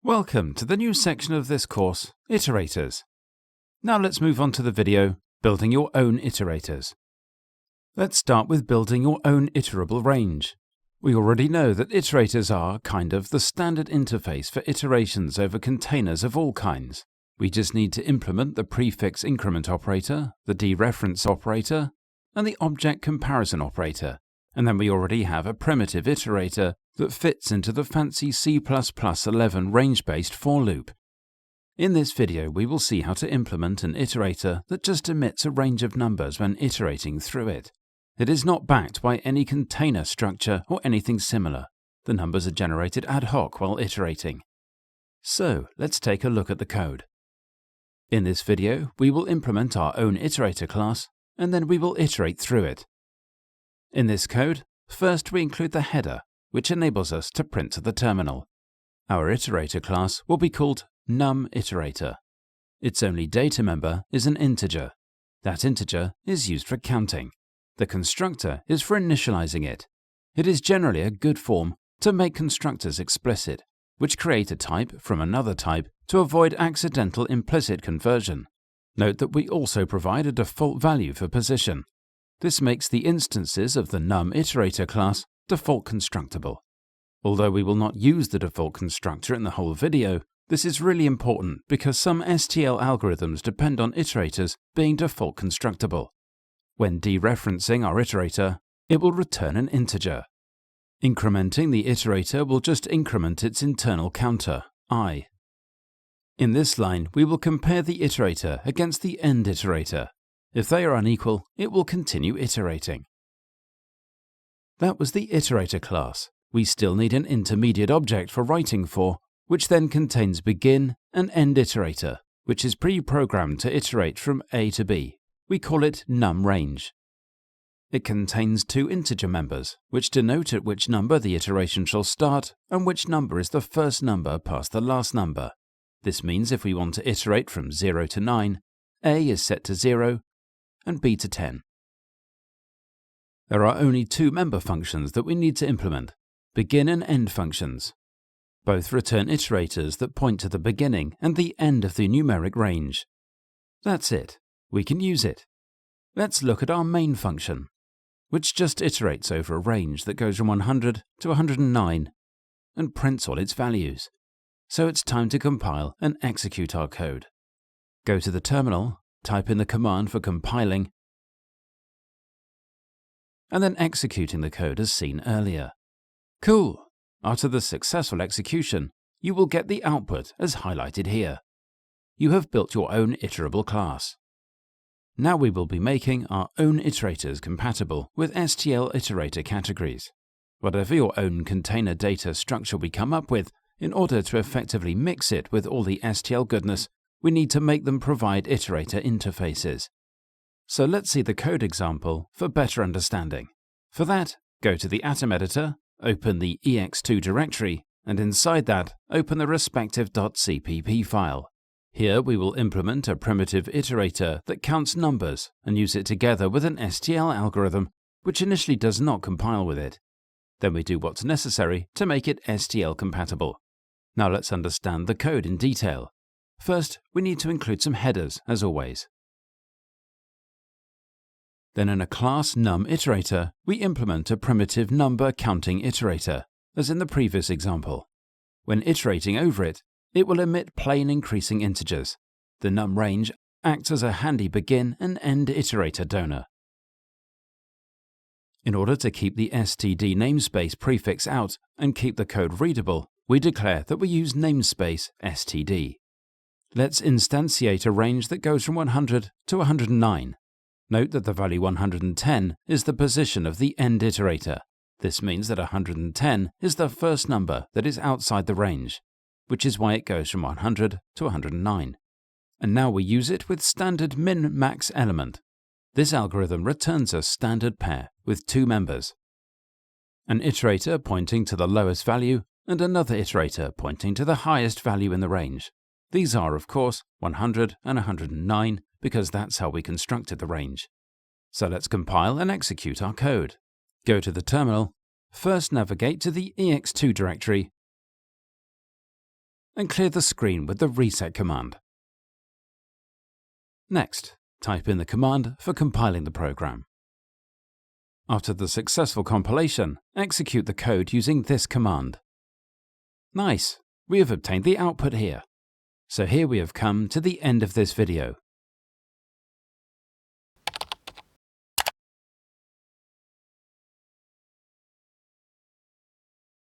Welcome to the new section of this course, Iterators. Now let's move on to the video, Building Your Own Iterators. Let's start with building your own iterable range. We already know that iterators are kind of the standard interface for iterations over containers of all kinds. We just need to implement the prefix increment operator, the dereference operator, and the object comparison operator. And then we already have a primitive iterator that fits into the fancy C++ 11 range-based for loop. In this video, we will see how to implement an iterator that just emits a range of numbers when iterating through it. It is not backed by any container structure or anything similar. The numbers are generated ad hoc while iterating. So, let's take a look at the code. In this video, we will implement our own iterator class, and then we will iterate through it. In this code, first we include the header, which enables us to print to the terminal. Our iterator class will be called num_iterator. Its only data member is an integer. That integer is used for counting. The constructor is for initializing it. It is generally a good form to make constructors explicit, which create a type from another type to avoid accidental implicit conversion. Note that we also provide a default value for position. This makes the instances of the num_iterator class default constructible. Although we will not use the default constructor in the whole video, this is really important because some STL algorithms depend on iterators being default constructible. When dereferencing our iterator, it will return an integer. Incrementing the iterator will just increment its internal counter, I. In this line, we will compare the iterator against the end iterator. If they are unequal, it will continue iterating. That was the iterator class. We still need an intermediate object for writing for, which then contains begin and end iterator, which is pre-programmed to iterate from A to B. We call it num_range. It contains two integer members, which denote at which number the iteration shall start and which number is the first number past the last number. This means if we want to iterate from 0 to 9, A is set to 0 and B to 10. There are only two member functions that we need to implement, begin and end functions. Both return iterators that point to the beginning and the end of the numeric range. That's it. We can use it. Let's look at our main function, which just iterates over a range that goes from 100 to 109 and prints all its values. So it's time to compile and execute our code. Go to the terminal, type in the command for compiling, and then executing the code as seen earlier. Cool! After the successful execution, you will get the output as highlighted here. You have built your own iterable class. Now we will be making our own iterators compatible with STL iterator categories. Whatever your own container data structure we come up with, in order to effectively mix it with all the STL goodness, we need to make them provide iterator interfaces. So let's see the code example for better understanding. For that, go to the Atom editor, open the ex2 directory, and inside that, open the respective .cpp file. Here we will implement a primitive iterator that counts numbers and use it together with an STL algorithm, which initially does not compile with it. Then we do what's necessary to make it STL compatible. Now let's understand the code in detail. First, we need to include some headers, as always. Then in a class num_iterator, we implement a primitive number counting iterator, as in the previous example. When iterating over it, it will emit plain increasing integers. The num_range acts as a handy begin and end iterator donor. In order to keep the std namespace prefix out and keep the code readable, we declare that we use namespace std. Let's instantiate a range that goes from 100 to 109. Note that the value 110 is the position of the end iterator. This means that 110 is the first number that is outside the range, which is why it goes from 100 to 109. And now we use it with standard min-max element. This algorithm returns a standard pair with two members, an iterator pointing to the lowest value and another iterator pointing to the highest value in the range. These are, of course, 100 and 109 because that's how we constructed the range. So let's compile and execute our code. Go to the terminal, first navigate to the ex2 directory, and clear the screen with the reset command. Next, type in the command for compiling the program. After the successful compilation, execute the code using this command. Nice! We have obtained the output here. So here we have come to the end of this video.